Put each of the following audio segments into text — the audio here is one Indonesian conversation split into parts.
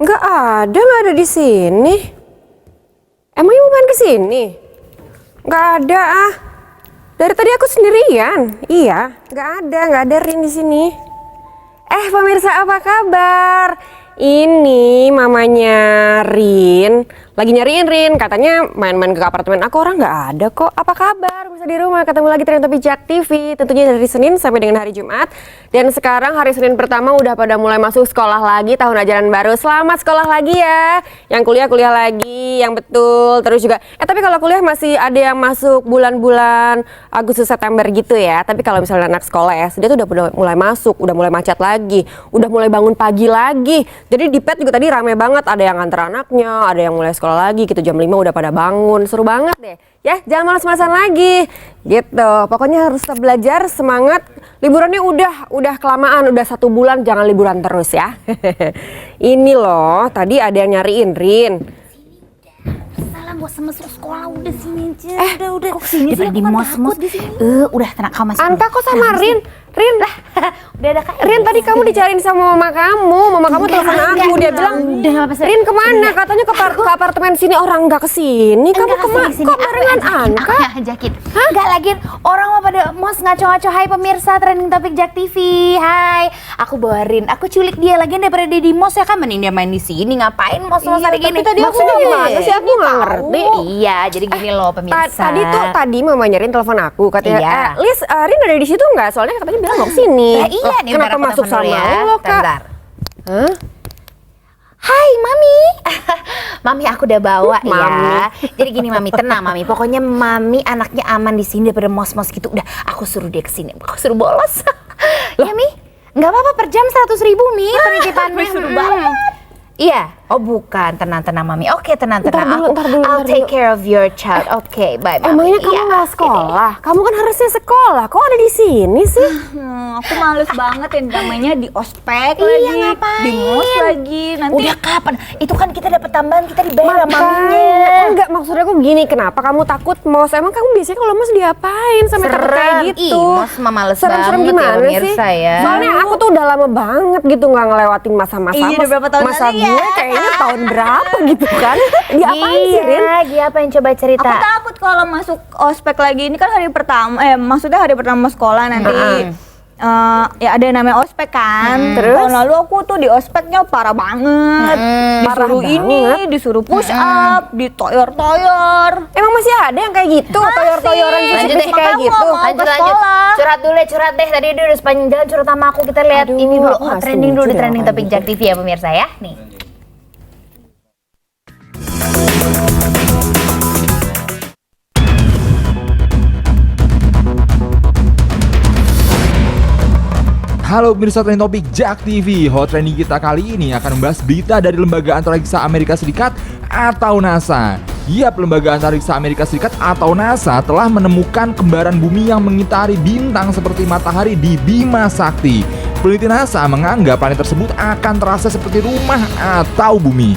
Nggak ada di sini. Emangnya mau main ke sini? Nggak ada ah. Dari tadi aku sendirian. Iya, nggak ada Rin di sini. Pemirsa apa kabar? Ini mamanya Rin lagi nyariin Rin, katanya main-main ke apartemen aku, orang nggak ada kok. Apa kabar? Bisa di rumah, ketemu lagi Trending Topic Jak TV, tentunya dari Senin sampai dengan hari Jumat. Dan sekarang hari Senin pertama udah pada mulai masuk sekolah lagi, tahun ajaran baru. Selamat sekolah lagi ya. Yang kuliah lagi, yang betul. Terus juga, tapi kalau kuliah masih ada yang masuk bulan-bulan Agustus September gitu ya. Tapi kalau misalnya anak sekolah ya, dia tuh udah mulai masuk, udah mulai macet lagi, udah mulai bangun pagi lagi. Jadi di PET juga tadi rame banget, ada yang nganter anaknya, ada yang mulai sekolah lagi gitu, jam 5 udah pada bangun. Seru banget deh. Ya, jangan malas-malasan lagi. Gitu. Pokoknya harus tetap belajar, semangat. Liburannya udah kelamaan, udah 1 bulan, jangan liburan terus ya. Ini loh, tadi ada yang nyariin Rin. Salah, gak usah masuk sekolah, udah sini aja. Udah. Kok sini sih? Di mos-mos. Udah tenang, kamu masuk. Anta kok sama Rin? Rin lah. Udah ada Kak. Rin, tadi kamu dicariin sama mama kamu. Mama kamu telepon aku, dia bilang, udah nggak apa-apa. Rin kemana? Katanya ke apartemen sini, orang nggak kesini. Kamu kemana? Kok barengan Anka? Aku ajakin. Enggak lagi, orang mau pada mos ngaco-ngaco. Hai pemirsa Trending Topic Jak TV. Hai, aku bawa Rin. Aku culik dia lagi daripada dia di mos ya kan. Mending dia main di sini. Ngapain mos-mos hari gini? Tadi maksudnya gimana sih? Aku nggak ngerti. Iya, jadi gini loh pemirsa. Tadi mamanya Rin telepon aku, katanya, Iya. Lis, Rin ada di situ nggak? Soalnya katanya bilang mau kesini. Nah, iya nih, Kenapa bentar, aku masuk telepon dulu sama lo, Kak? Bentar. Hah? Hai Mami. Mami aku udah bawa Mami. ya. Jadi gini Mami, tenang Mami. Pokoknya Mami anaknya aman di sini daripada mos-mos gitu. Udah, aku suruh dia kesini. Aku suruh bolos. Ya Mi? Nggak apa-apa, per jam 100.000 Mi. Penitipan Mi suruh banget. Iya. Oh bukan, tenang Mami. Oke, tenang. Ntar dulu. I'll take care of your child. Oke, bye Mami. Emangnya kamu Iya, nggak sekolah? Kamu kan harusnya sekolah. Kok ada di sini sih? Aku males banget yang namanya di ospek Iya, lagi, ngapain? di mos lagi. Nanti Udah kapan? Itu kan kita dapat tambahan, kita dibayar sama maminya. Makanya, enggak, maksudnya aku gini, kenapa kamu takut mos? Emang kamu biasanya kalau mos diapain sampai takut kayak gitu? Ih, mos mah males Serem-serem banget gimana ya sih? pemirsa ya. Soalnya aku tuh udah lama banget gitu nggak ngelewatin masa-masa Iya, udah berapa tahun masa lalu gue ya? kayaknya tahun berapa gitu kan? Diapain sih, Rin? Iya, dia apa yang coba cerita? aku takut kalau masuk ospek lagi. Ini kan hari pertama, maksudnya hari pertama sekolah nanti. Ya ada yang namanya ospek kan. Terus? Tahun lalu aku tuh di ospeknya parah banget. Disuruh Parah ini, banget. disuruh push up, ditoyor-toyor. Emang masih ada yang kayak gitu? Toyor-toyoran Lanjut deh, fisik-fisik kayak aku gitu? mau ke Lanjut. sekolah. Curhat deh. Tadi dia udah sepanjang jalan curhat sama aku. Kita lihat Aduh, ini dulu. aku nggak Trending dulu setuju di deh Trending kayak Topic gitu. Jak TV ya pemirsa ya. Nih. Halo pemirsa Trending Topic Jak TV. Hot trending kita kali ini akan membahas berita dari Lembaga Antariksa Amerika Serikat atau NASA. Yap, Lembaga Antariksa Amerika Serikat atau NASA telah menemukan kembaran bumi yang mengitari bintang seperti matahari di Bima Sakti. Peneliti NASA menganggap planet tersebut akan terasa seperti rumah atau bumi.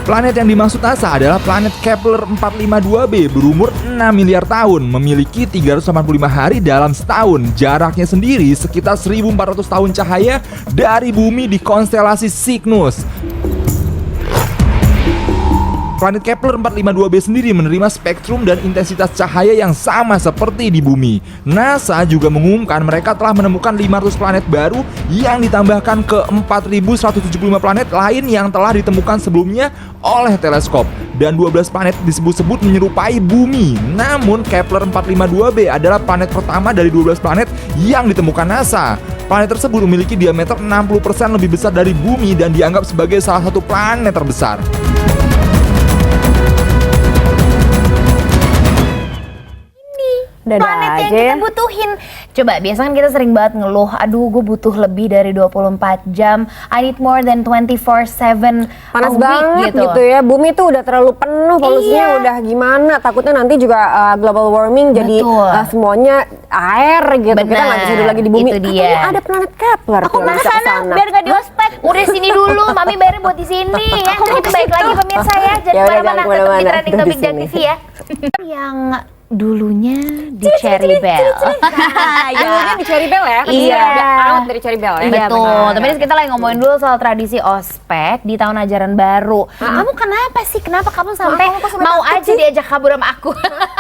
Planet yang dimaksud NASA adalah planet Kepler 452b berumur 6 miliar tahun, memiliki 385 hari dalam setahun. Jaraknya sendiri sekitar 1400 tahun cahaya dari bumi di konstelasi Cygnus. Planet Kepler 452b sendiri menerima spektrum dan intensitas cahaya yang sama seperti di bumi. NASA juga mengumumkan mereka telah menemukan 500 planet baru yang ditambahkan ke 4175 planet lain yang telah ditemukan sebelumnya oleh teleskop. Dan 12 planet disebut-sebut menyerupai bumi. Namun Kepler 452b adalah planet pertama dari 12 planet yang ditemukan NASA. Planet tersebut memiliki diameter 60% lebih besar dari bumi dan dianggap sebagai salah satu planet terbesar. Dadah Planet yang aja kita ya. butuhin. Coba, biasanya kan kita sering banget ngeluh, aduh gue butuh lebih dari 24 jam, I need more than 24/7 Panas a week banget gitu ya. Bumi tuh udah terlalu penuh, polusinya Iya. udah gimana. Takutnya nanti juga global warming jadi Betul. Semuanya air gitu. Kita nggak bisa hidup lagi di bumi. Itu dia. Katanya ada planet Kepler. Aku tuh, mau bisa kesana biar gak di ospek. Udah sini dulu, Mami bayarnya buat di sini ya. Kita baik lagi pemirsa ya. Jangan Ya udah, kemana-mana, jangan tetap di kemana-mana. Trending Tetap Topic di Jak sini. TV ya. Yang dulunya di Cherry Bell. Dulunya di Cherry Bell ya? Iya. Udah out dari Cherry Bell ya? Betul. Tapi kita lagi ngomongin dulu soal tradisi ospek di tahun ajaran baru. Kamu kenapa sih? Kenapa kamu sampai mau aja diajak kabur sama aku?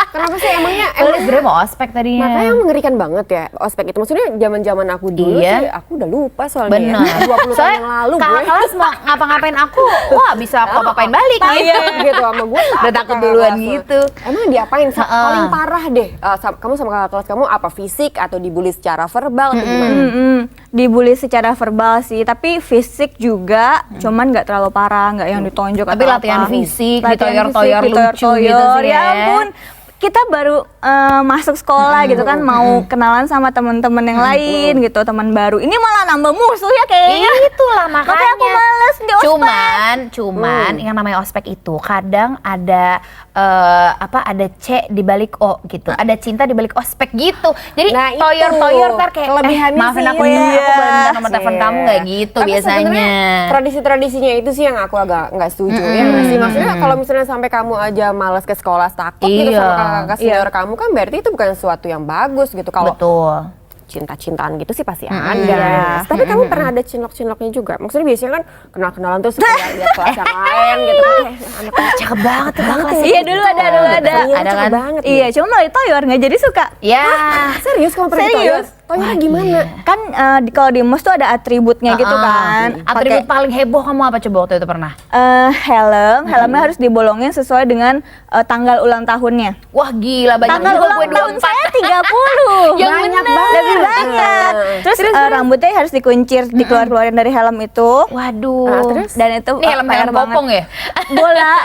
Kenapa sih emangnya? Sebenarnya mau ospek tadinya. Makanya mengerikan banget ya ospek itu. Maksudnya zaman-zaman aku dulu sih, aku udah lupa soalnya. Bener. Ya. 20 tahun yang lalu gue. Kakak kelas mau ngapa-ngapain aku, wah bisa aku apa-apain balik. Iya gitu sama gue. Udah takut duluan gitu. Emang diapain? Paling parah deh. Kamu sama kakak kelas kamu apa fisik atau dibully secara verbal atau gimana? Dibully secara verbal sih, tapi fisik juga, cuman nggak terlalu parah, nggak yang ditonjok Tapi atau latihan apa. fisik, Latihan ditoyor-toyor fisik, lucu gitu sih ya ampun. Kita baru masuk sekolah gitu kan, mau kenalan sama teman-teman yang lain gitu, teman baru. Ini malah nambah musuh ya kayaknya. Itulah makanya. Makanya aku males di ospek. Cuman yang namanya ospek itu kadang ada ada C di balik O gitu. Ada cinta di balik ospek gitu. Jadi Nah, itu toyor-toyor ntar kayak kelebihannya maafin sih. aku ya, aku Iya. boleh minta nomor telepon kamu nggak gitu Tapi biasanya. sebenarnya tradisi-tradisinya itu sih yang aku agak nggak setuju ya nggak sih. Maksudnya kalau misalnya sampai kamu aja malas ke sekolah takut gitu Iya. sama kakak senior kamu kan berarti itu bukan sesuatu yang bagus gitu. Kalau Betul. cinta-cintaan gitu sih pasti ada. Tapi kamu pernah ada cinlok-cinloknya juga? Maksudnya biasanya kan kenal-kenalan terus kayak lihat kelas yang lain gitu kan. Anak Cakep banget tuh kakak kelas. Iya dulu ada. Iya, Ada cakep kan? banget. Iya, cuma malah ditoyor nggak jadi suka. Ya. Serius kamu pernah Serius? ditoyor? Toyornya gimana? Kan kalau di MOS tuh ada atributnya gitu kan. Atribut paling heboh kamu apa coba waktu itu pernah? Helmnya harus dibolongin sesuai dengan tanggal ulang tahunnya. Wah gila banyak Tanggal juga ulang gue tahun 24. saya 30. Yang Banyak bener. banget. Lebih banyak. Terus rambutnya harus dikuncir, dikeluarin dari helm itu. Waduh. terus? Dan itu Ini helm-helm PR banget. popong ya?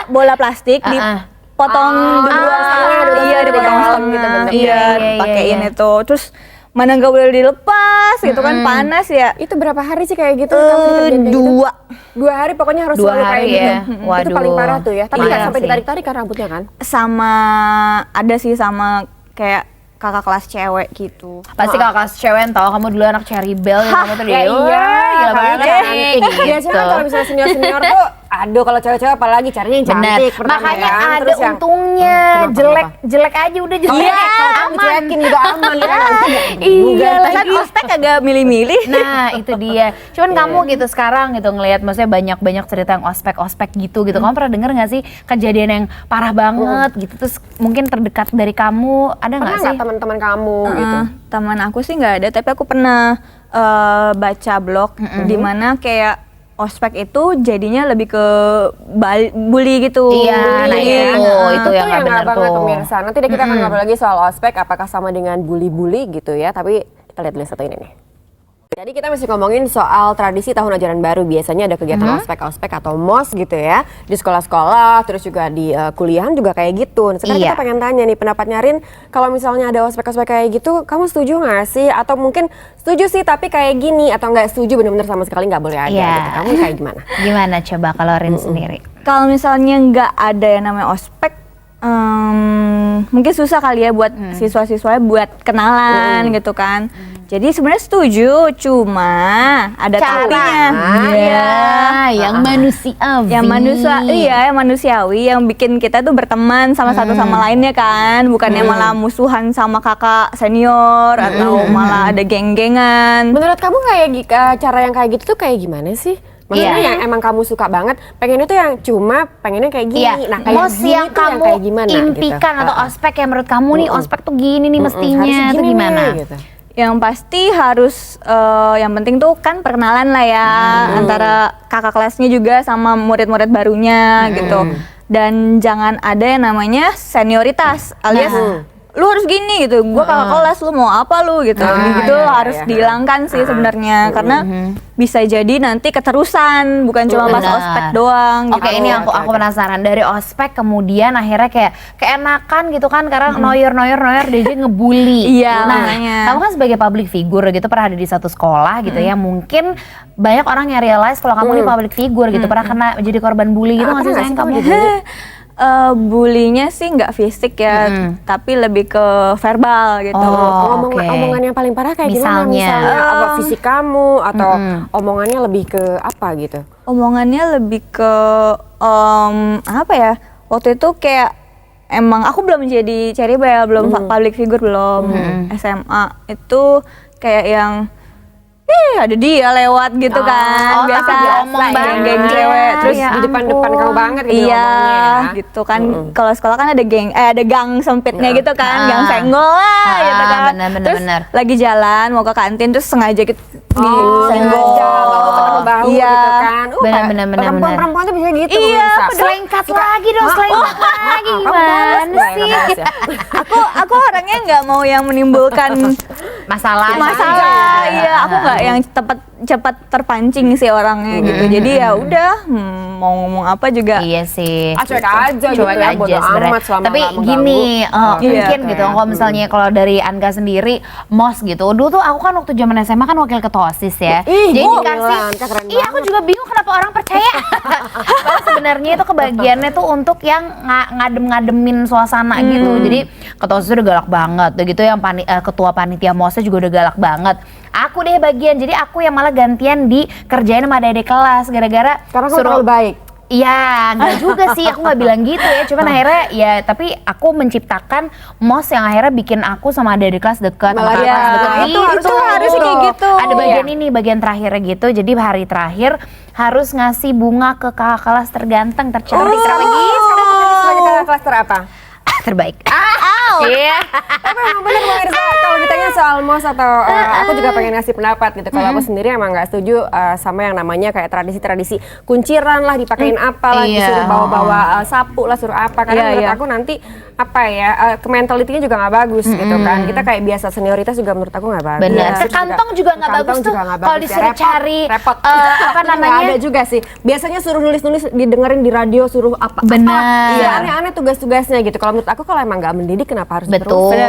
Bola plastik dipotong dua setengah, iya dipotong setengah gitu bentuknya. Iya, Pakein iya. itu. Terus mana nggak boleh dilepas gitu kan, panas ya. Itu berapa hari sih kayak gitu? Kamu dikerjain kayak gitu? 2 2 hari pokoknya harus 2 selalu kayak hari gitu. ya. Itu Waduh. paling parah tuh ya. Tapi Iya nggak sampai sih. ditarik-tarik kan rambutnya kan? sama ada sih sama kayak kakak kelas cewek gitu. Pasti kakak kelas cewek yang tahu kamu dulu anak Cherry Bell yang kamu tuh Ya iya, gila kamu banget cantik. gitu. Biasanya kan kalau misalnya senior-senior tuh, aduh kalau cewek-cewek apalagi carinya yang Bener. cantik pertama Makanya kan. ada Terus yang untungnya, Kenapa? jelek aja udah jelek. Iya, kalau kamu dicuekin juga aman kan. Iya Kan ospek agak milih-milih. Nah itu dia. Cuman kamu gitu sekarang gitu ngelihat maksudnya banyak cerita yang ospek gitu. Kamu pernah denger nggak sih kejadian yang parah banget gitu? Terus mungkin terdekat dari kamu ada Pernah nggak sih? nggak teman-teman kamu gitu? Teman aku sih nggak ada, tapi aku pernah baca blog di mana kayak ospek itu jadinya lebih ke bully gitu. Iya, nah Bullying. itu yang nggak benar banget tuh. pemirsa. Nanti deh kita akan ngobrol lagi soal ospek, apakah sama dengan bully-bully gitu ya. Tapi kita lihat dulu satu ini nih. Jadi kita masih ngomongin soal tradisi tahun ajaran baru. Biasanya ada kegiatan ospek atau MOS gitu ya. Di sekolah-sekolah, terus juga di kuliahan juga kayak gitu. Nah, sekarang Iya. kita pengen tanya nih pendapatnya Rin, kalau misalnya ada ospek-ospek kayak gitu, kamu setuju nggak sih? Atau mungkin setuju sih tapi kayak gini, atau nggak setuju bener-bener sama sekali nggak boleh ada Iya. gitu. Kamu kayak gimana? Gimana coba kalau Rin sendiri? Kalau misalnya nggak ada yang namanya ospek, mungkin susah kali ya buat siswa-siswanya buat kenalan gitu kan. Jadi sebenarnya setuju, cuma ada tapinya. Iya, yang manusiawi. Yang manusiawi, yang bikin kita tuh berteman sama satu sama lainnya kan, bukannya malah musuhan sama kakak senior atau malah ada geng-gengan. Menurut kamu cara yang kayak gitu tuh kayak gimana sih? Maksudnya Iya. yang emang kamu suka banget, pengennya tuh yang cuma pengennya kayak gini. Iya, Nah kayak MOS gini yang tuh yang kamu kayak gimana impikan gitu. atau ospek yang menurut kamu nih ospek tuh gini nih mestinya Harusnya tuh gini gimana? nih, gitu. Yang pasti harus yang penting tuh kan perkenalan lah ya antara kakak kelasnya juga sama murid-murid barunya gitu. Dan jangan ada yang namanya senioritas alias lu harus gini gitu. Gua kakak kelas, lu mau apa lu gitu. Gitu iya, harus iya. dihilangkan sih sebenarnya karena bisa jadi nanti keterusan bukan cuma pas Benar. ospek doang Oke, gitu. ini aku penasaran dari ospek kemudian akhirnya kayak keenakan gitu kan karena noyor dia jadi ngebully. Iya, nah, makanya. kamu kan sebagai public figure gitu pernah ada di satu sekolah gitu ya, mungkin banyak orang yang realize kalau kamu ini public figure gitu, pernah kena jadi korban bully gitu nggak sih sayang kamu? Bullynya sih nggak fisik ya, tapi lebih ke verbal gitu. Oh, oke. Omongan yang paling parah kayak gimana? Misalnya? Misalnya apa fisik kamu atau omongannya lebih ke apa gitu? Omongannya lebih ke apa ya? Waktu itu kayak emang aku belum jadi cherry-belle, belum public figure, belum SMA itu kayak yang ada dia lewat gitu kan. Biasa diomong banget. Geng cewek terus di depan-depan kamu banget gitu iya, ngomongnya ya. gitu kan. Kalau sekolah kan ada ada gang sempitnya gitu kan, gang senggol lah gitu kan. Terus lagi jalan mau ke kantin terus sengaja gitu disenggol. Bahu ketemu bahu Iya. gitu kan. Benar. Perempuan tuh bisa gitu. Iya, pemirsa. Selengkat lagi dong, selengkat lagi gimana sih? Aku orangnya nggak mau yang menimbulkan Masalah. Iya, aku nggak yang cepat terpancing sih orangnya gitu. Jadi ya udah mau ngomong apa juga. Iya sih. Cuek aja gitu Cuek ya, aja bodo sebenarnya. amat selama Tapi nggak mengganggu. gini, mungkin Iya, gitu. kayak, Kalau misalnya kalau dari Anka sendiri, MOS gitu. Dulu tuh aku kan waktu zaman SMA kan wakil ketua OSIS ya. Ih, Jadi gila, dikasih. Anka keren Iya, aku banget. juga bingung kenapa orang percaya. Padahal sebenarnya itu kebagiannya tuh untuk yang ngadem-ngademin suasana gitu. Jadi ketua OSIS udah galak banget. Udah gitu yang ketua panitia MOS-nya juga udah galak banget. Aku deh bagian, jadi aku yang malah gantian dikerjain sama adik kelas gara-gara Karena kamu terlalu baik. Iya, enggak juga sih, aku nggak bilang gitu ya. Cuman akhirnya ya, tapi aku menciptakan MOS yang akhirnya bikin aku sama adik kelas dekat, sama Malah kakak kelas dekat. itu harus kayak gitu. Ada bagian ini, bagian terakhirnya gitu. Jadi hari terakhir harus ngasih bunga ke kakak kelas terganteng, tercantik, terbaik. Sebagai kakak kelas terapa? Terbaik. Iya. Tapi emang bener pemirsa, kalau ditanya soal MOS atau aku juga pengen ngasih pendapat gitu. Kalau aku sendiri emang nggak setuju sama yang namanya kayak tradisi-tradisi kunciran lah, dipakein apa lah, Iya. disuruh bawa-bawa sapu lah, suruh apa. Karena menurut aku nanti apa ya, ke mentalitinya juga nggak bagus gitu kan. Kita kayak biasa senioritas juga menurut aku nggak bagus. Benar. Terus Ke kantong juga nggak kantong bagus tuh. juga nggak Kalau bagus. disuruh cari repot. apa Itu namanya? nggak ada juga sih. Biasanya suruh nulis-nulis, didengerin di radio, suruh apa. Benar. Iya, aneh-aneh tugas-tugasnya gitu. Kalau menurut aku kalau emang nggak mendidik kenapa harus Betul. diterusin?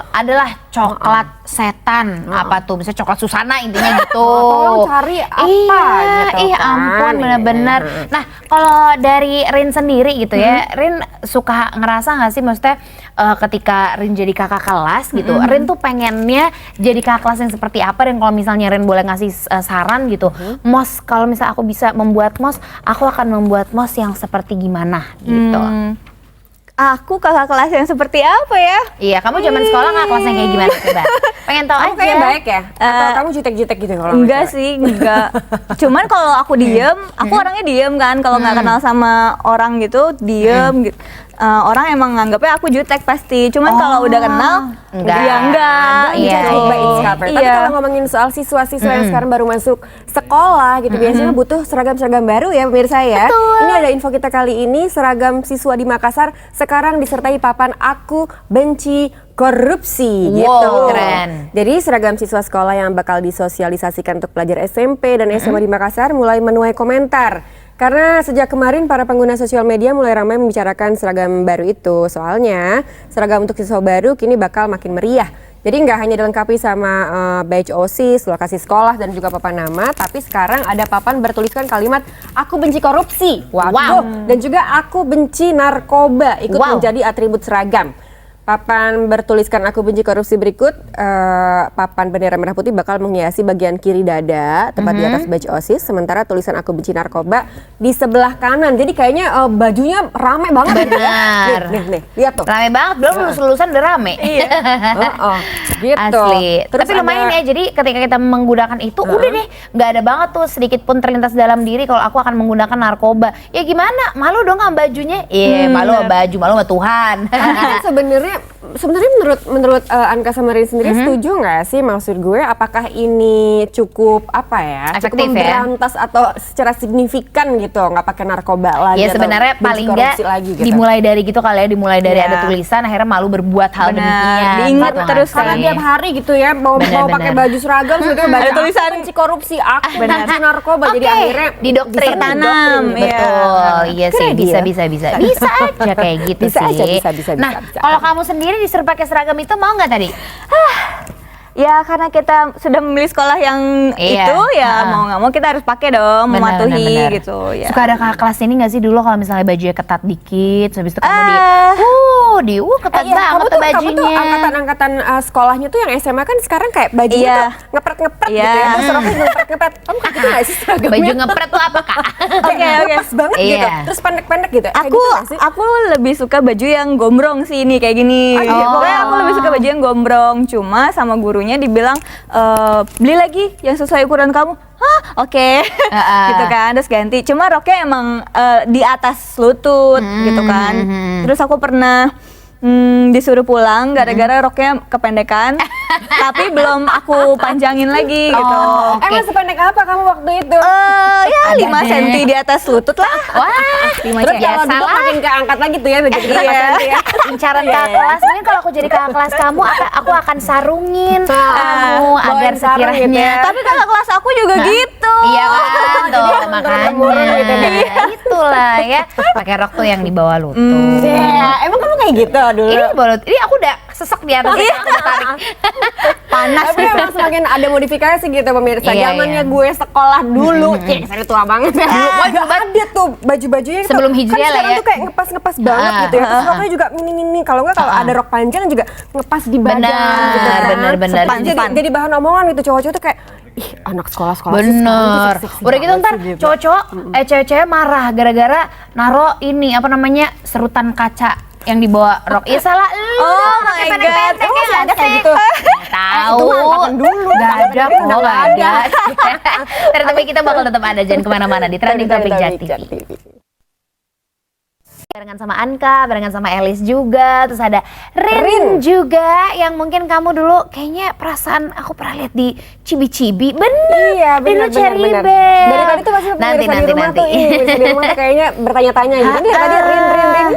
Adalah coklat setan. Apa tuh? Bisa coklat Susana intinya gitu. Tolong cari apa gitu Iya kan. ampun bener-bener. Nah kalau dari Rin sendiri gitu ya, Rin suka ngerasa nggak sih maksudnya ketika Rin jadi kakak kelas gitu, Rin tuh pengennya jadi kakak kelas yang seperti apa, dan kalau misalnya Rin boleh ngasih saran gitu, MOS kalau misalnya aku bisa membuat MOS, aku akan membuat MOS yang seperti gimana gitu. Aku kakak kelas yang seperti apa ya? Iya, kamu zaman sekolah nggak kelasnya kayak gimana coba? Pengen tahu Kamu aja. kayak baik ya? Atau kamu jutek-jutek gitu kalau Enggak sama sih, enggak. Cuman kalau aku diem, aku orangnya diem kan. Kalau nggak kenal sama orang gitu, diem gitu. Orang emang nganggapnya aku jutek pasti. Cuman kalau udah kenal, enggak. ya enggak. Iya, gitu. Coba discover. Tapi Iya. kalau ngomongin soal siswa-siswa yang sekarang baru masuk sekolah gitu, biasanya butuh seragam-seragam baru ya pemirsa ya. Ini ada info kita kali ini, seragam siswa di Makassar sekarang disertai papan "Aku benci korupsi" Wow, gitu. keren. Jadi seragam siswa sekolah yang bakal disosialisasikan untuk pelajar SMP dan SMA di Makassar mulai menuai komentar. Karena sejak kemarin para pengguna sosial media mulai ramai membicarakan seragam baru itu. Soalnya seragam untuk siswa baru kini bakal makin meriah. Jadi nggak hanya dilengkapi sama badge OSIS, lokasi sekolah dan juga papan nama, tapi sekarang ada papan bertuliskan kalimat "Aku benci korupsi". Waduh. Wow. Dan juga "Aku benci narkoba" ikut Wow. menjadi atribut seragam. Papan bertuliskan "Aku benci korupsi" berikut, papan bendera merah putih bakal menghiasi bagian kiri dada, tepat di atas badge OSIS, sementara tulisan "Aku benci narkoba" di sebelah kanan. Jadi kayaknya bajunya rame banget. Benar. Nih, lihat tuh. Rame banget, belum lulus-lulusan udah rame. Iya. Gitu. Asli. Terus Tapi lumayan ada- ya, jadi ketika kita menggunakan itu, udah deh, nggak ada banget tuh sedikit pun terlintas dalam diri kalau aku akan menggunakan narkoba. Ya gimana? Malu dong sama bajunya? Iya, malu sama baju, malu sama Tuhan. Tapi kan sebenarnya menurut Anka sama Rin sendiri setuju nggak sih, maksud gue apakah ini cukup apa ya, Efektif cukup memberantas atau secara signifikan gitu, nggak pakai narkoba lagi? Ya atau sebenarnya benci paling nggak korupsi lagi gitu? dimulai dari gitu kali ya, dimulai dari Iya. ada tulisan akhirnya malu berbuat hal Benar, demikian. diingat gitu terus nggak Karena sih? tiap hari gitu ya mau Benar, pakai benar. baju seragam sebetulnya baca Ada tulisan "Aku benci korupsi", "Aku benci narkoba", jadi Oke, akhirnya didoktrin. Tertanam, didoktrin. iya. Betul, iya sih, Keren bisa dia. bisa aja kayak gitu Bisa sih. aja, bisa. Nah, kalau kamu sendiri disuruh pakai seragam itu mau nggak tadi? Ya karena kita sudah memilih sekolah yang Iya. itu ya mau nggak mau kita harus pakai dong, Benar, mematuhi benar. gitu ya. Suka ada kakak kelas ini nggak sih dulu kalau misalnya bajunya ketat dikit, habis itu kamu ketat Iya, banget tuh kamu tuh bajunya. angkatan sekolahnya tuh yang SMA kan sekarang kayak bajunya Iya. tuh ngepret-ngepret gitu Iya. ya. Terus roknya juga ngepret-ngepret. Kamu kayak gitu nggak sih seragamnya? Baju ngepret tuh apa kak? Oke. Lepas banget gitu. Iya. Terus pendek-pendek gitu. Kayak Aku gitu nggak sih? aku lebih suka baju yang gombrong sih ini kayak gini. Oh, iya. Pokoknya aku lebih suka baju yang gombrong. Cuma sama gurunya dibilang beli lagi yang sesuai ukuran kamu. Hah, oke. Gitu kan, terus ganti. Cuma roknya emang di atas lutut gitu kan. Terus aku pernah disuruh pulang gara-gara roknya kependekan, tapi belum aku panjangin lagi gitu. Emang sependek apa kamu waktu itu? Ya Ada 5 deh. cm di atas lutut lah. Wah, 5 Terus cm. kalau duduk makin keangkat lagi tuh ya begitu Iya. ya. incaran kakak kelas. Mungkin kalau aku jadi kakak kelas kamu, aku akan sarungin kamu agar bawain sarung gitu sekiranya. ya. Tapi kakak kelas aku juga gitu. Iya kan, tuh turun-temurun gitu makanya. deh. Itulah ya, pakai rok tuh yang di bawah lutut. Ya, emang kamu kayak gitu dulu? Ini di bawah lutut. Ini aku udah sesek di atas. Aku udah tarik. Panas. Tapi emang semakin ada modifikasi gitu pemirsa. Iya, Zamannya iya. gue sekolah dulu, cek saya tua banget ya. Dulu ada tuh baju-bajunya gitu. Sebelum hijriah kan lah sekarang ya. tuh kayak ngepas-ngepas banget gitu ya. Terus roknya juga mini-mini. Kalau nggak kalau ada rok panjang juga ngepas di badan Benar, gitu kan. benar. Jadi bahan omongan gitu cowok-cowok tuh kayak ih anak sekolah-sekolah sih sekarang tuh Bener. seksi-seksi Udah gitu banget ntar sih, cowok-cowok, cewek-cewek marah gara-gara naro ini apa namanya serutan kaca yang di bawah rok. Iya salah. Oh my God. Emang masih ada kayak gitu? Tahu. Itu mah angkatan dulu. Gak ada Angkatan kok, udah gak nggak ada. Tapi kita bakal tetap ada, jangan kemana-mana di Trending Topic Jak TV. Barengan sama Anka, barengan sama Elis juga, terus ada Rin juga yang mungkin kamu dulu kayaknya perasaan aku pernah lihat di Cibi-Cibi, bener. Iya Di benar Cherry benar. Bell. Dari tadi tuh pasti Nanti, pemirsa di rumah nanti. tuh pemirsa di rumah tuh kayaknya bertanya-tanya gitu. Ini tadi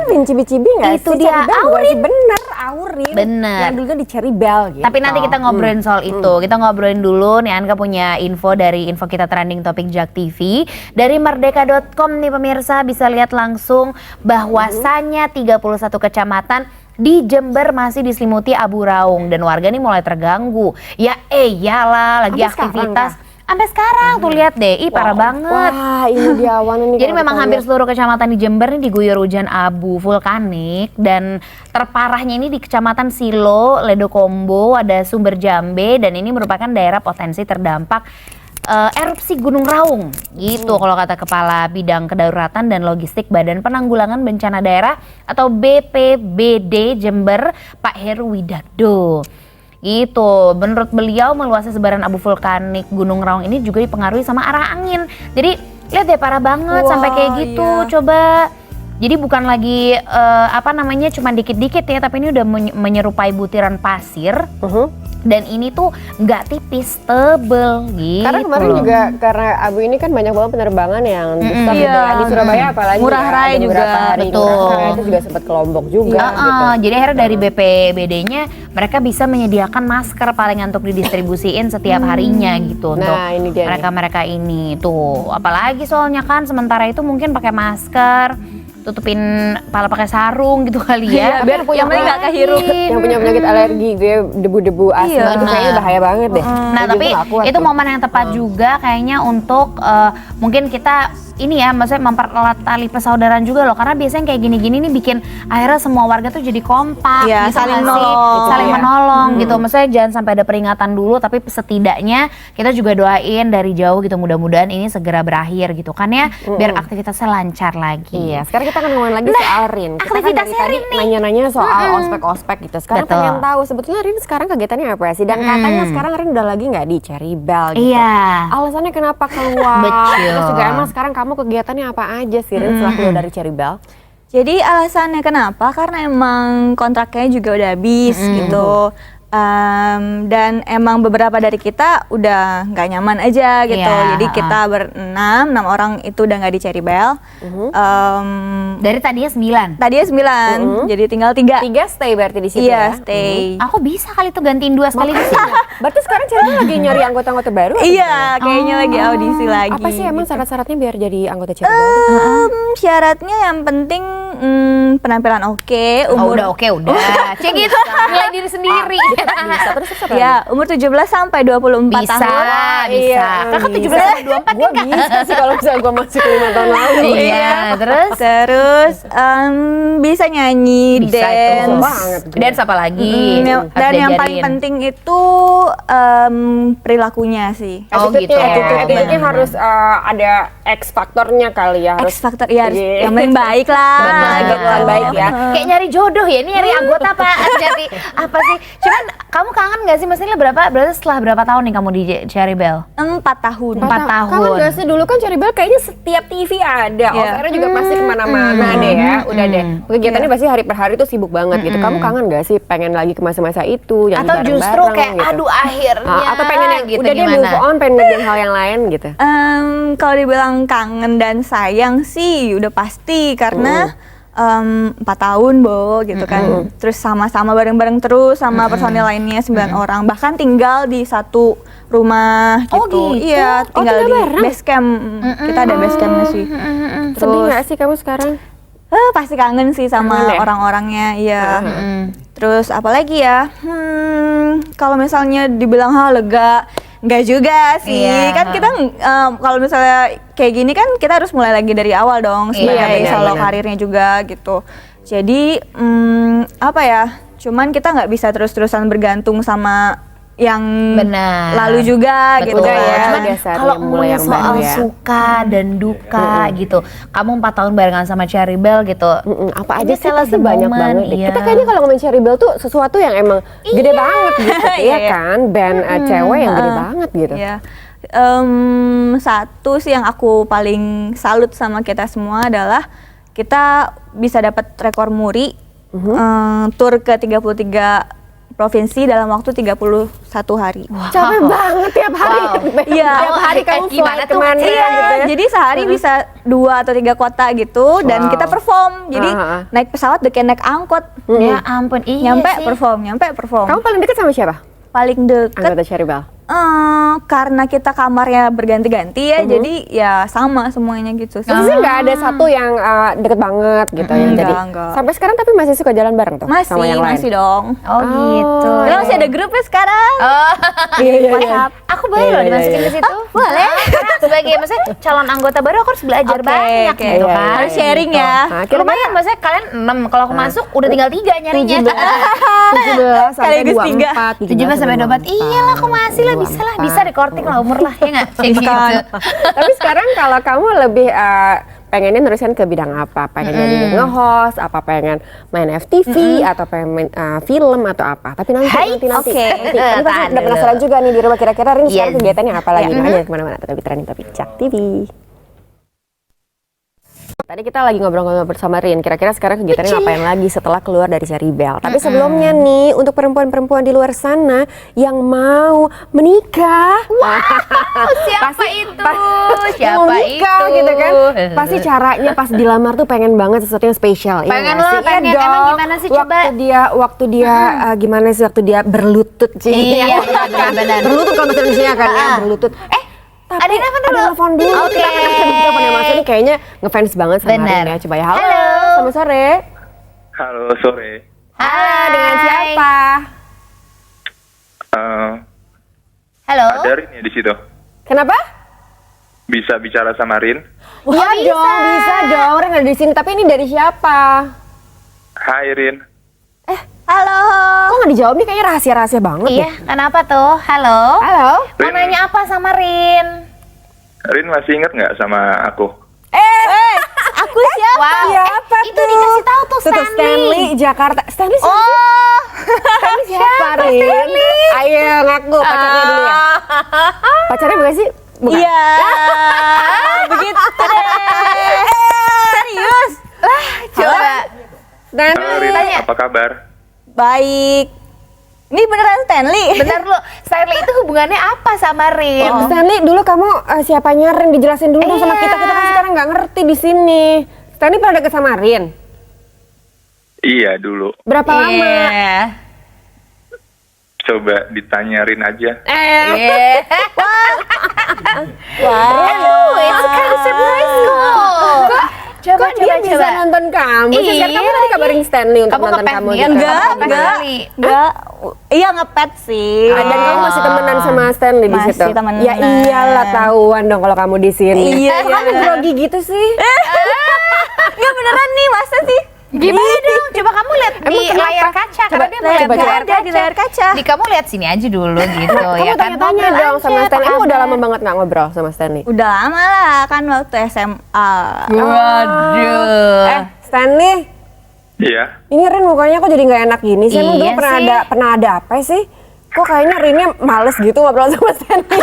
Rin cibi-cibi nggak Itu sih? dia, Cherry Bell bukan sih? Bener, Aurin. Bener. Yang dulu kan di Cherry Bell gitu. Tapi nanti kita ngobrolin soal itu. Kita ngobrolin dulu nih, Anka punya info dari info kita Trending Topic Jak TV. Dari merdeka.com nih pemirsa, bisa lihat langsung bahwasannya 31 kecamatan di Jember masih diselimuti abu raung dan warga nih mulai terganggu. Ya iyalah lagi Sampai sekarang, aktivitas. Sampai sekarang tuh lihat deh, ih parah banget. Wah ini dia awan ini. Jadi kalau memang kita hampir lihat. seluruh kecamatan di Jember nih diguyur hujan abu vulkanik dan terparahnya ini di Kecamatan Silo, Ledokombo, ada Sumber Jambe dan ini merupakan daerah potensi terdampak erupsi Gunung Raung gitu kalau kata Kepala Bidang Kedaruratan dan Logistik Badan Penanggulangan Bencana Daerah atau BPBD Jember, Pak Heru Widakdo. Gitu, menurut beliau meluasnya sebaran abu vulkanik Gunung Raung ini juga dipengaruhi sama arah angin. Jadi lihat deh parah banget sampai kayak gitu. Iya. Coba. Jadi bukan lagi cuma dikit-dikit ya, tapi ini udah menyerupai butiran pasir. Dan ini tuh nggak tipis, tebel gitu. Karena kemarin loh. juga karena abu ini kan banyak banget penerbangan yang besar gitu Iya. ya. Di Surabaya apalagi Ngurah ya, Rai ada beberapa juga. hari Betul. Ngurah Rai itu juga sempat ke Lombok juga gitu. Jadi akhirnya dari BPBD-nya mereka bisa menyediakan masker paling untuk didistribusiin setiap harinya gitu untuk Nah, ini dia nih. mereka-mereka ini tuh. Apalagi soalnya kan sementara itu mungkin pakai masker, tutupin kepala pakai sarung gitu kali ya. Iya, biar yang penting nggak kehirup. Yang punya penyakit alergi gue debu-debu asma Iya, itu kayaknya benar. bahaya banget deh. Nah Gue tapi juga nggak kuat itu tuh. momen yang tepat juga kayaknya untuk mungkin kita ini ya, maksudnya mempererat tali persaudaraan juga loh, karena biasanya kayak gini-gini nih bikin akhirnya semua warga tuh jadi kompak, Iya, gitu saling nggak sih? menolong. Saling Iya. menolong gitu. Maksudnya jangan sampai ada peringatan dulu, tapi setidaknya kita juga doain dari jauh gitu, mudah-mudahan ini segera berakhir gitu kan ya, biar aktivitasnya lancar lagi. Iya, sekarang kita akan ngomongin lagi soal Rin. Kita kan dari aktivitasnya tadi Rin nih. nanya-nanya soal ospek-ospek gitu. Sekarang Betul. pengen tahu sebetulnya Rin sekarang kegiatannya apa sih? Dan katanya sekarang Rin udah lagi nggak di Cherry Bell gitu. Iya. Alasannya kenapa keluar? Betul. Terus juga emang sekarang kamu kegiatannya apa aja sih Rin setelah keluar dari Cherry Bell? Jadi alasannya kenapa? Karena emang kontraknya juga udah habis gitu. Dan emang beberapa dari kita udah nggak nyaman aja gitu. Iya, Jadi kita enam orang itu udah nggak di Cherry Bell. Dari tadinya 9. Tadinya 9, jadi tinggal 3. 3 stay berarti di situ Iya, ya? stay. Aku bisa kali tuh gantiin 2 sekaligus ya. Berarti sekarang Cherry Bell lagi nyari anggota-anggota baru? atau Iya, kayaknya lagi audisi lagi. gimana? Apa sih emang syarat-syaratnya biar jadi anggota Cherry Bell? Syaratnya yang penting penampilan oke, Oh, umur udah oke, udah. Cek gitu, nilai diri sendiri. Bisa terus apa? ya umur 17 sampai 24 Bisa, tahun. bisa. Kakak 17 sampai 24 Gue bisa sih kalau misalnya gue masuk 5 tahun lalu. Iya, terus Terus bisa nyanyi, bisa itu. dance. banget gue. Dance apa lagi? Harus Dan yang diajarin. paling penting itu perilakunya sih. Oh, gitu. Attitude-nya harus ada X faktornya kali ya. X factor ya harus Iya. yang paling baik lah. Benar. gitu. Baik ya. Kayak nyari jodoh ya, ini nyari anggota apa? Nyari apa sih? Cuman kamu kangen gak sih? Maksudnya berarti setelah berapa tahun nih kamu di Cherry Bell? 4 tahun. 4 tahun. Kamu gak sih dulu kan Cherry Bell kayaknya setiap TV ada. Iya. Off-air juga pasti kemana-mana deh ya. Udah deh. Kegiatannya pasti hari per hari tuh sibuk banget gitu. Kamu kangen gak sih pengen lagi ke masa-masa itu? Yang Atau justru bareng-bareng kayak gitu? aduh akhirnya Atau pengen yang gitu, udah deh gimana? move on, pengen ngerjain hal yang lain gitu. Kalau dibilang kangen dan sayang sih udah pasti karena 4 tahun Bo gitu kan. Terus sama-sama bareng-bareng terus sama personil lainnya 9 orang. Bahkan tinggal di satu rumah gitu. Oh, gitu? Iya, tinggal tinggal di bareng? base camp. Kita ada base campnya sih. Sedih gak sih kamu sekarang? Pasti kangen sih sama Kangen ya? orang-orangnya, iya. Terus apalagi ya? Kalau misalnya dibilang lega, nggak juga sih. Iya. Kan kita kalau misalnya kayak gini kan kita harus mulai lagi dari awal dong sebagai benar, solo benar. karirnya juga gitu. Jadi apa ya? Cuman kita nggak bisa terus-terusan bergantung sama yang Benar. lalu juga gitu Betul. ya. Cuman Cuman saatnya kalau mulai ngomongin yang soal baru ya. suka dan duka gitu, kamu 4 tahun barengan sama Cherry Bell gitu. Apa aja Ini sih salah pasti the banyak moment, banget deh. iya. Kita kayaknya kalau ngomongin Cherry Bell tuh sesuatu yang emang gede banget gitu. Iya kan? Band cewek yang gede banget gitu. Ya. Satu sih yang aku paling salut sama kita semua adalah kita bisa dapat rekor muri tur ke 33 provinsi dalam waktu 31 hari. Capek banget tiap hari. Iya. Tiap hari kamu Gimana flight tuh? kemana Iya, gitu ya. jadi sehari bisa 2 atau 3 kota gitu dan Wow. kita perform. Jadi naik pesawat kayak naik angkot. Ya ampun, iya Nyampe sih. perform. Kamu paling deket sama siapa? Paling deket Anggota Cherry Bell. karena kita kamarnya berganti-ganti ya, jadi ya sama semuanya gitu. Tapi sih nggak ada satu yang deket banget gitu ya. Jadi enggak. sampai sekarang tapi masih suka jalan bareng tuh sama yang lain. Masih dong. Oh gitu. Kita masih ada grupnya sekarang. Oh. Iya. WhatsApp. Aku boleh loh dimasukin ke situ. boleh. Karena sebagai maksudnya calon anggota baru aku harus belajar Oke, banyak oke. gitu Iya, kan. Harus sharing Gitu. ya. Nah, kira-kira Lumayan maksudnya kalian 6, kalau aku masuk udah tinggal 3 nyarinya. 17 sampai Sekaligus 3. 17 sampai 24. Iyalah aku masih lah, bisa recording lah umur lah ya nggak? Kayak gitu. Tapi sekarang kalau kamu lebih pengennya nerusin ke bidang apa? Pengen jadi nge-host, apa pengen main FTV, atau pengen main film atau apa? Tapi nanti. Oke. Nanti pasti Tahan udah dulu. penasaran juga nih di rumah kira-kira Rin sekarang Yes. kegiatannya apa lagi? Makanya kemana-mana tapi trending tapi Cak TV. Tadi kita lagi ngobrol-ngobrol bersama Rin, kira-kira sekarang kegiatannya ngapain lagi setelah keluar dari Cherry Bell. Tapi sebelumnya nih, untuk perempuan-perempuan di luar sana yang mau menikah. Siapa itu? Yang mau nikah gitu kan. Pasti caranya pas dilamar tuh pengen banget sesuatu yang spesial. iya Pengen nggak lo, sih? Iya pengen. dong. Emang gimana sih, coba? Waktu dia gimana sih waktu dia berlutut sih? Iya, benar-benar. Berlutut kalau bahasa Indonesia kan ya, berlutut. Tapi ada yang nelfon dulu. Ada nelfon dulu. Oke. Kita kan telepon yang masuk ini kayaknya ngefans banget sama Benar. Rin ya. Coba ya. Halo. Halo. Selamat sore. Halo, sore. Halo, dengan siapa? Halo. Ada Rin ya di situ. Kenapa? Bisa bicara sama Rin? Iya dong, bisa dong. Rin ada di sini. Tapi ini dari siapa? Hai Rin. Halo. Kok nggak dijawab nih? Kayaknya rahasia-rahasia banget Iya, deh. kenapa tuh? Halo. Halo. Mau nanya apa sama Rin? Rin masih ingat nggak sama aku? Aku siapa? Wow, Siapa itu dikasih tahu tuh Stanley. Stanley, Jakarta. Stanley siapa? Oh, Stanley siapa, Rin? Ayo ngaku pacarnya dulu ya. Pacarnya bukan sih? Bukan. Iya. Begitu deh. Serius? coba. Dan Halo Rin, tanya. apa kabar? Baik. Ini beneran Stanley? Bener lu, Stanley itu hubungannya apa sama Rin? Stanley, dulu kamu siapanya Rin? Dijelasin dulu dong sama kita. Kita kan sekarang nggak ngerti di sini. Stanley pernah deket sama Rin? Iya dulu. Berapa lama? Iya. Coba ditanya Rin aja. Iya. Wow. It's kind of surprise kok. Coba dia bisa nonton kamu. Sih, Iya. kamu tadi kabarin Stanley untuk Kamu nonton ngepet kamu dia, gitu. Enggak. Iya ngepet sih. Dan kamu masih temenan sama Stanley di Masih situ. temenan. Ya iyalah tahuan dong kalau kamu di sini. Iya, Kok kamu grogi gitu sih? Enggak beneran nih, masa sih? Gimana dong? Coba kamu lihat di Emang kenapa? layar kaca. Coba, Karena dia melihat coba, di coba. layar kaca. Di layar kaca. Di kamu lihat sini aja dulu gitu Kamu ya kan. tanya-tanya Ngobrol dong sama aja, Stanley. apa Kamu udah kabar? lama banget nggak ngobrol sama Stanley. Udah lama lah kan waktu SMA. Waduh. Stanley, Iya. ini Rin mukanya kok jadi nggak enak gini sih? Emang Iya dulu pernah sih. ada apa sih? Kok kayaknya Rinnya males gitu ngobrol sama Stanley?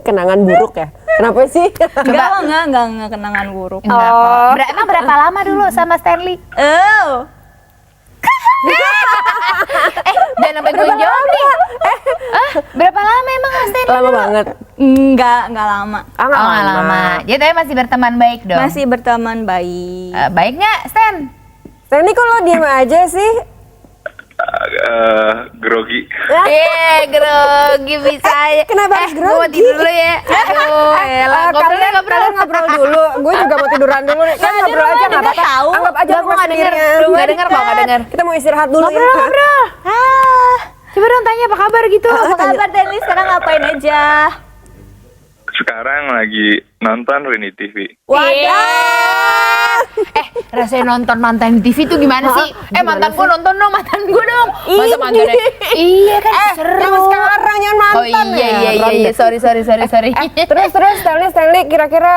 Kenangan buruk ya? Kenapa sih? Enggak kenangan buruk. Enggak kok. Emang berapa lama dulu sama Stanley? Oh. Dan sampai gue jawab nih. Berapa lama emang sama Stanley? Lama banget. Enggak lama. Ah, nggak Oh, nggak lama. Jadi tapi masih berteman baik dong. Masih berteman baik. Baik nggak, Stan? Stanley kok lo diem aja sih? Grogi. Grogi bisa ya. Kenapa harus Gue mau grogi? tidur dulu ya. Aduh, elah. Kalian ngobrol dulu. Gue juga mau tiduran dulu nih. Kan ngobrol aja nggak apa-apa. tahu. Anggap aja Gue nggak denger. Nggak denger kok, nggak denger. Kita mau istirahat dulu ya. Ngobrol. Coba dong tanya apa kabar gitu. Apa kabar Stanley? Sekarang ngapain aja? Sekarang lagi nonton Rini TV. Rasanya nonton TV tuh gimana sih? Mantan gue nonton dong, mantan gue dong. Masa mantannya? Iya kan seru. Yang sekarang yang mantan Oh ya. iya. Sorry. Terus Stanley kira-kira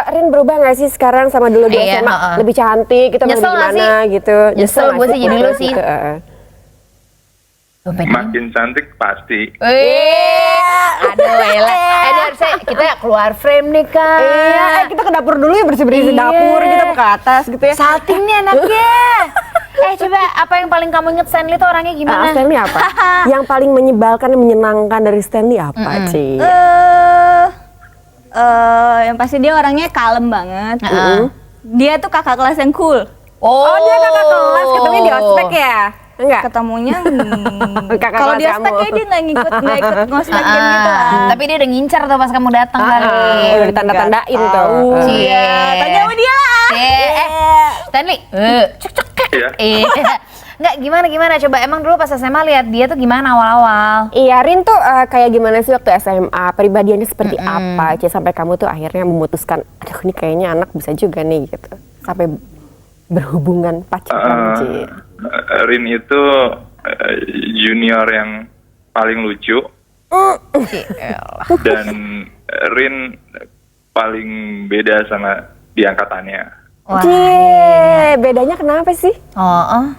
Rin berubah nggak sih sekarang sama dulu di Iya, SMA? heeh. Lebih cantik, kita mau Nyesel nggak gimana gitu. Nyesel nggak gue sih jadi lu sih. Gitu, Makin cantik pasti. Aduh, elah. Kita keluar frame nih kan. Iya, kita ke dapur dulu ya bersih-bersih Iya. dapur, kita mau ke atas gitu ya. Salting nih anaknya. Coba apa yang paling kamu inget Stanley tuh orangnya gimana? Stanley apa? Yang paling menyebalkan dan menyenangkan dari Stanley apa, Ci? Yang pasti dia orangnya kalem banget. Dia tuh kakak kelas yang cool. Oh, dia kakak kelas, ketemunya di ospek ya? Enggak? Ketemunya Kakak kalau kelas dia kamu. ospek kayak dia nggak ikut ngospekin gitu lah. Tapi dia udah ngincar tuh pas kamu datang kali. Udah ditanda-tandain tuh. Cie. Tanya sama dia lah. Stanley, cek. Iya. Nggak, gimana coba emang dulu pas SMA lihat dia tuh gimana awal-awal? Iya, Rin tuh kayak gimana sih waktu SMA? Pribadiannya seperti apa? Ci, sampai kamu tuh akhirnya memutuskan, aduh ini kayaknya anak bisa juga nih gitu. Sampai berhubungan pacaran, Ci. Rin itu junior yang paling lucu dan Rin paling beda sama di angkatannya. Wah. Cie, bedanya kenapa sih? Oh.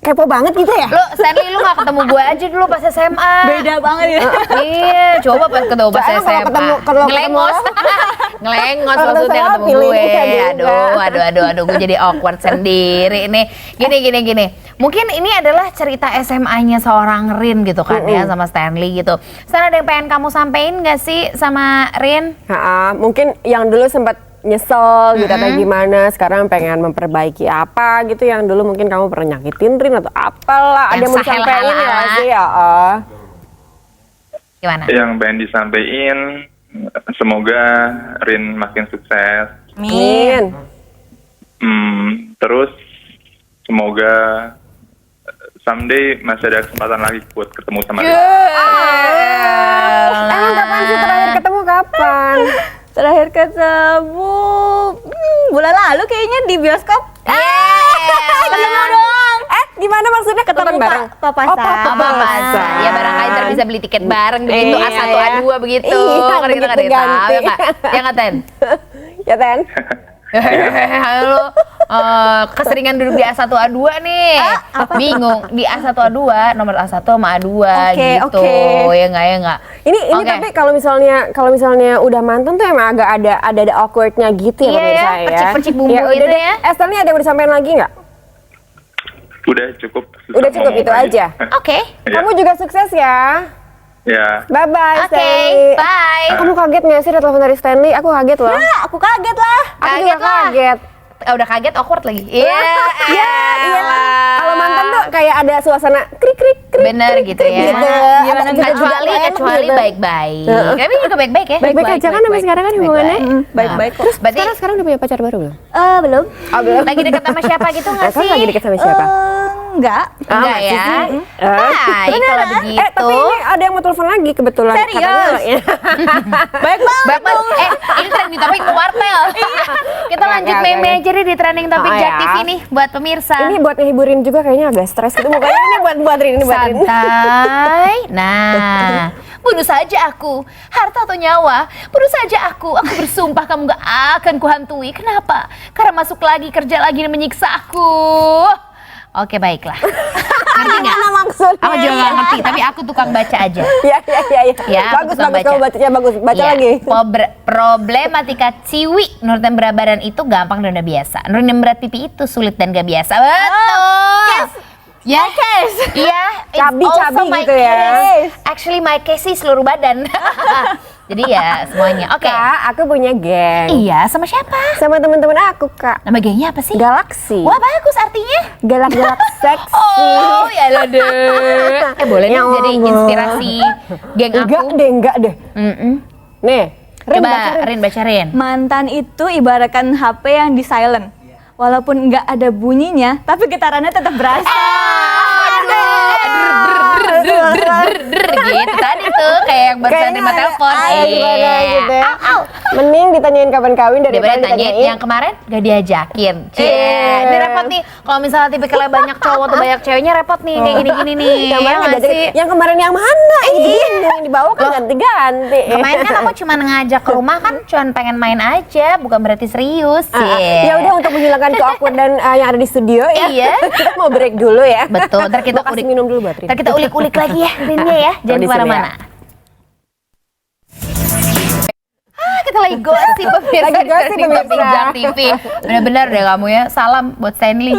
Kepo banget gitu ya? Lu Stanley lu gak ketemu gue aja dulu pas SMA. Beda banget ya. Iya, coba pas ketemu pas Soalnya SMA. kalau ketemu Ngelengos Kalau maksudnya saya ketemu pilihnya gue. juga. Aduh, gue jadi awkward sendiri nih. Gini. Mungkin ini adalah cerita SMA-nya seorang Rin gitu kan ya sama Stanley gitu. Stan, ada yang pengen kamu sampein gak sih sama Rin? Mungkin yang dulu sempat nyesel gitu atau gimana, sekarang pengen memperbaiki apa gitu yang dulu mungkin kamu pernah nyakitin Rin atau apalah, ada yang mau disampaikan ya sih ya. Gimana? Yang pengen disampaikan, semoga Rin makin sukses. Amin. Terus semoga someday masih ada kesempatan lagi buat ketemu sama Rin. Emang kapan sih terakhir ketemu kapan? Terakhir ketemu bulan lalu kayaknya di bioskop. Ketemu dong. Gimana maksudnya ketemu bareng? Papasan. Papasan. Ya barangkali ntar bisa beli tiket bareng begitu, Iya, A1 iya. A2 begitu. Iya, Kan kita nggak ada yang tahu begitu ya Kak. Ya nggak Ten? Ya Ten? Halo, keseringan duduk di A1 A2 nih. Bingung di A1 A2 nomor A1 sama A2 Oke, gitu. oke. Ya nggak. Ini Oke. tapi kalau misalnya udah mantan tuh emang agak ada awkwardnya gitu ya Iya pemirsa ya, ya. percik-percik bumbu udah gitu deh. ya. Stanley ada yang mau disampaikan lagi nggak? Udah cukup. Udah cukup ngomong itu aja. Oke. Ya. Kamu juga sukses ya. Ya. Bye bye Oke, Stanley. bye. Kamu kaget nggak sih ada telepon dari Stanley? Aku kaget loh. Aku kaget lah. Aku juga Kaget lah. kaget. Udah kaget awkward lagi. Iya. Iya. Kalau mantan tuh kayak ada suasana krik krik bener gitu ya. Gimana Kecuali baik-baik. Kami juga baik-baik ya. Baik-baik aja kan sampai sekarang kan hubungannya? Baik-baik kok. Terus berarti Sekarang udah punya pacar baru belum? Belum. lagi deket sama siapa gitu nggak Sekarang sih? lagi deket sama siapa? Enggak. Enggak ya. Baik kalau begitu. Tapi ini ada yang mau telepon lagi kebetulan. Serius? Katanya, ya. Baik banget. Baik banget. Ini trending topik wartel. Kita lanjut Oke, meme oke. aja deh di trending topik Oh, Jak ya. TV nih buat pemirsa. Ini buat ngehiburin juga kayaknya agak stres gitu mukanya. Ini buat Rin, ini buat Rin. Santai. Nah, bunuh saja aku, harta atau nyawa, bunuh saja aku bersumpah kamu gak akan kuhantui. Kenapa? Karena masuk lagi, kerja lagi dan menyiksa aku. Oke, baiklah. Ngerti nggak? Mana maksudnya? Aku juga nggak ngerti, tapi aku tukang baca aja. Ya. Ya, Bagus, tukang bagus. Kamu bacanya bagus. Baca Iya, lagi. Problematika ciwi menurut yang berat badan itu gampang dan udah biasa. Menurut yang berat pipi itu sulit dan gak biasa. Betul. Ya, iya. it's Cabi-cabi also my gitu ya. case. Actually my case sih seluruh badan. Jadi ya semuanya. Oke. Kak, aku punya geng. Iya, sama siapa? Sama teman-teman aku, Kak. Nama gengnya apa sih? Galaksi. Wah, bagus artinya. Galak-galak seksi. Oh, ya lah deh. Boleh Ya nih jadi Allah. inspirasi geng aku. Enggak deh. Nih, Rin, baca, Coba Rin. Rin baca Rin. Mantan itu ibaratkan HP yang di silent. Walaupun nggak ada bunyinya, tapi getarannya tetap berasa. Gitu tadi tuh kayak yang barusan Kayaknya terima ada- telepon. gimana gitu ya. Mending ditanyain kapan kawin Daripada daripada ditanyain ditanyain. yang kemarin gak diajakin. Ini repot nih. Kalau misalnya tipikalnya banyak cowok atau banyak ceweknya repot nih kayak gini-gini nih. Yang kemarin Ya nggak nggak diajakin. sih? Yang kemarin yang mana? Ini yang dibawa kan ganti-ganti. Kemarin kan aku cuma ngajak ke rumah kan cuma pengen main aja, bukan berarti serius. Ya udah untuk menghilangkan keawkward dan yang ada di studio ya. Iya. Kita mau break dulu ya. Betul, ntar kita Gua kasih ulik. minum dulu buat Rin. Ntar kita ulik-ulik lagi ya Rinnya ya. Jangan di sini kemana-mana. Kita lagi gosip pemirsa. Lagi gosip, di Topik pemirsa. Jak TV. Bener-bener deh kamu ya. Salam buat Stanley.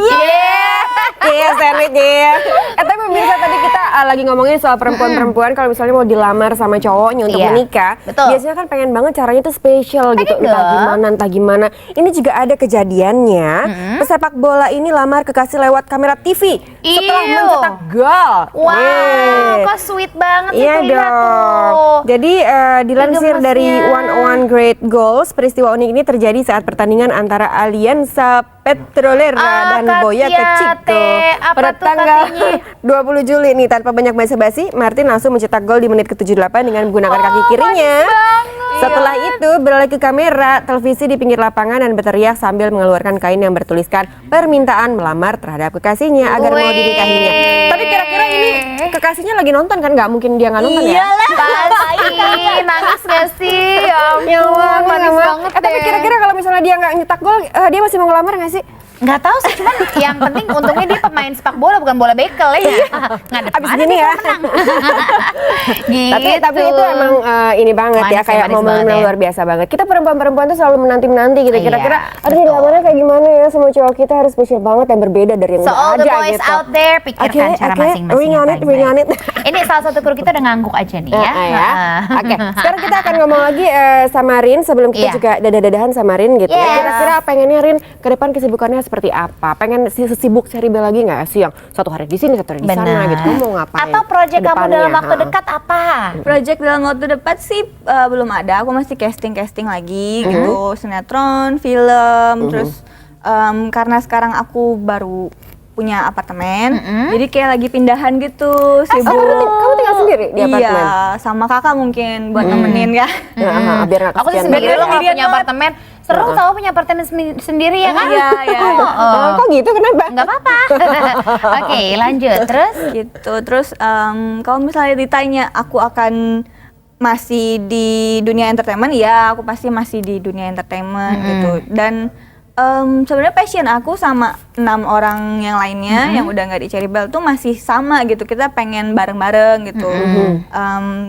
Iya, Stanley iya. Tapi pemirsa tadi kita lagi ngomongin soal perempuan-perempuan kalau misalnya mau dilamar sama cowoknya untuk Iya, menikah, betul. biasanya kan pengen banget caranya tuh spesial gitu, entah gimana. Ini juga ada kejadiannya. Pesepak bola ini lamar kekasih lewat kamera TV setelah Iu. mencetak gol. Wow, Nih. kok sweet banget sih Iya tuh lihat dong. tuh. Jadi dilansir Gemesnya. dari 101 Great Goals, peristiwa unik ini terjadi saat pertandingan antara Alianza Petrolera dan Boya Katiate. Chico Apa pada tuh tanggal katanya? 20 Juli nih. Tanpa banyak basa-basi, Martin langsung mencetak gol di menit ke-78 dengan menggunakan kaki kirinya. Setelah itu beralih ke kamera televisi di pinggir lapangan dan berteriak sambil mengeluarkan kain yang bertuliskan permintaan melamar terhadap kekasihnya agar mau dinikahinya. Tapi kira-kira ini kekasihnya lagi nonton kan? Nggak mungkin dia nggak nonton ya? Pasti nangis gak sih? Ya Allah, manis Mama. banget Tapi deh. kira-kira kalau misalnya dia nggak nyetak gol, dia masih mau ngelamar nggak sih? Nggak tahu sih, cuman yang penting untungnya dia pemain sepak bola bukan bola bekel ya. Ngadep Abis mana gini dia ya. menang. Gitu. Tapi itu emang ini banget Manis ya, kayak manis momen banget yang ya. luar biasa banget. Kita perempuan-perempuan tuh selalu menanti-menanti gitu. Iya, Kira-kira, aduh betul. ngelamarnya kayak gimana ya, semua cowok kita harus spesial banget dan berbeda dari yang So udah all the ada boys gitu. out there, pikirkan cara masing-masing. ring yang on it, paling ring on baik. it. Ini salah satu kru kita udah ngangguk aja nih ya. Ya. Oke, sekarang kita akan ngomong lagi sama Rin sebelum kita Iya. juga dadah-dadahan sama Rin gitu ya. Yes. Kira-kira pengennya Rin ke depan kesibukannya seperti apa? Pengen sibuk seri B lagi nggak sih, yang satu hari di sini, satu hari di sana Benar. gitu? Kamu mau ngapain? Atau proyek ke kamu depannya? dalam waktu Ha. dekat apa? Project dalam waktu dekat sih belum ada. Aku masih casting lagi gitu, sinetron, film, terus karena sekarang aku baru punya apartemen, jadi kayak lagi pindahan gitu, sibuk. Kamu tinggal sendiri di apartemen? Iya, sama kakak mungkin buat nemenin ya. Ya, biar nggak Aku sih kesepian sendiri banget. lo kalau Sendirian punya banget. apartemen. Seru tau punya apartemen sendiri ya kan? Iya, iya. Kok gitu, kenapa? Nggak apa-apa. Oke, lanjut. Terus? Gitu. Terus kalau misalnya ditanya aku akan masih di dunia entertainment, ya aku pasti masih di dunia entertainment gitu. Dan sebenarnya passion aku sama 6 orang yang lainnya yang udah nggak di Cherry Bell tuh masih sama gitu. Kita pengen bareng-bareng gitu.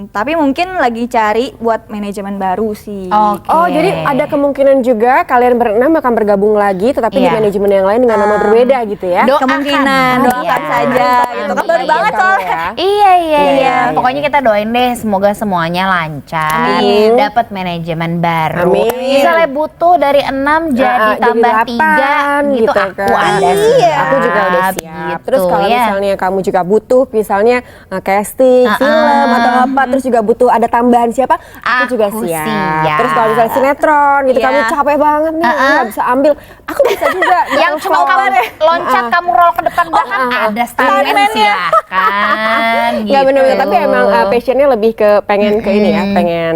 Tapi mungkin lagi cari buat manajemen baru sih. Oke. Oh, jadi ada kemungkinan juga kalian berenam akan bergabung lagi, tetapi di Iya. manajemen yang lain dengan nama berbeda gitu ya? Kemungkinan, Oh, doakan iya. saja gitu kan, baru Iya, banget kamu soalnya. ya. Iya. iya. Pokoknya kita doain deh semoga semuanya lancar. Amin. Dapat manajemen baru. Amin. Misalnya butuh dari 6 jadi jadi tambah 3 gitu, gitu aku kan. ada siap. Aku juga udah siap. Gitu, Terus kalau ya. misalnya kamu juga butuh misalnya casting, film atau apa, terus juga butuh ada tambahan siapa, aku juga Aku siap. siap. Terus kalau misalnya sinetron gitu, Iya. kamu capek banget nih, nggak bisa ambil, aku bisa juga. Yang cuma kamu loncat, kamu roll ke depan belakang, ada stuntman silahkan. Nggak gitu. bener-bener, tapi emang passionnya lebih ke pengen ke ini ya, pengen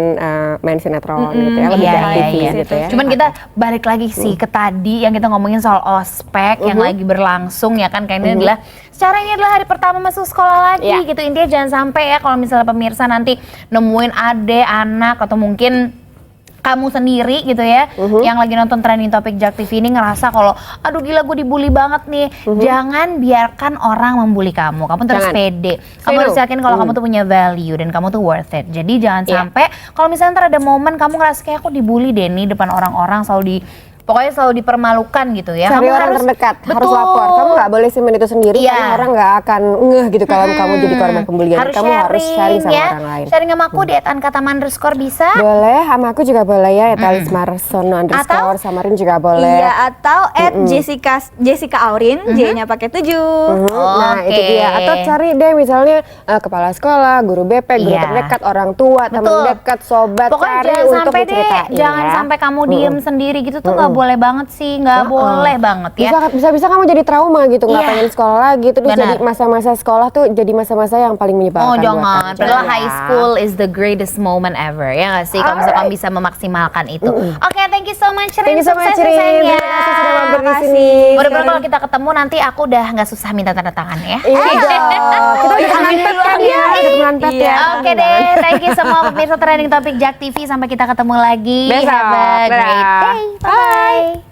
main sinetron gitu ya, lebih Iya, ke iya, aktivis iya. gitu ya. Cuman kita balik lagi sih ke tadi yang kita ngomongin soal ospek yang lagi berlangsung ya kan, kayak ini adalah secara ini adalah hari pertama masuk sekolah lagi Iya. gitu. Intinya jangan sampai ya kalau misalnya pemirsa nanti nemuin ade, anak atau mungkin kamu sendiri gitu ya yang lagi nonton trending topik Jak TV ini ngerasa kalau aduh gila gue dibully banget nih. Jangan biarkan orang membuli kamu. Kamu terus Jangan. pede. Kamu Say harus no. yakin kalau kamu tuh punya value dan kamu tuh worth it. Jadi jangan Iya. sampai kalau misalnya ntar ada momen kamu ngerasa kayak aku dibully deh nih depan orang-orang, pokoknya selalu dipermalukan gitu ya. Cari Kamu orang terdekat, harus lapor. Kamu nggak boleh simpen itu sendiri, Iya. karena orang nggak akan ngeh gitu kalau kamu jadi korban pembulian. Kamu harus sharing sama ya. orang lain. Sharing sama aku di @ankatama_ bisa. Boleh, sama aku juga boleh ya, Etalis Marsono _ samarin juga boleh. Iya, atau Jessica Aurin, J-nya pakai 7. Nah Oke. itu dia. Atau cari deh misalnya kepala sekolah, guru BP, guru Iya. terdekat, orang tua, teman Betul. dekat, sobat. Pokoknya cari jangan untuk sampai deh, diceritain jangan ya. sampai kamu diem sendiri gitu tuh nggak boleh banget sih, nggak boleh banget ya. Bisa kamu jadi trauma gitu, nggak Iya. pengen sekolah lagi, terus Benar. jadi masa-masa sekolah tuh jadi masa-masa yang paling menyebalkan. Oh buat jangan, kamu. padahal Jangan high ya. school is the greatest moment ever, ya nggak sih? Kalau misalkan kamu bisa memaksimalkan itu. Oke, thank you so much Rin, Thank you so much, sukses Rin. sayang ya. Terima kasih sudah mampir di sini. Mudah-mudahan kalau kita ketemu nanti aku udah nggak susah minta tanda tangan ya. Iya dong. Kita udah kenalan pet kan ya, udah kenalan pet ya. Oke deh, thank you semua pemirsa trending topik Jak TV. Sampai kita ketemu lagi. Besok. Have a great Dadah. day. Bye.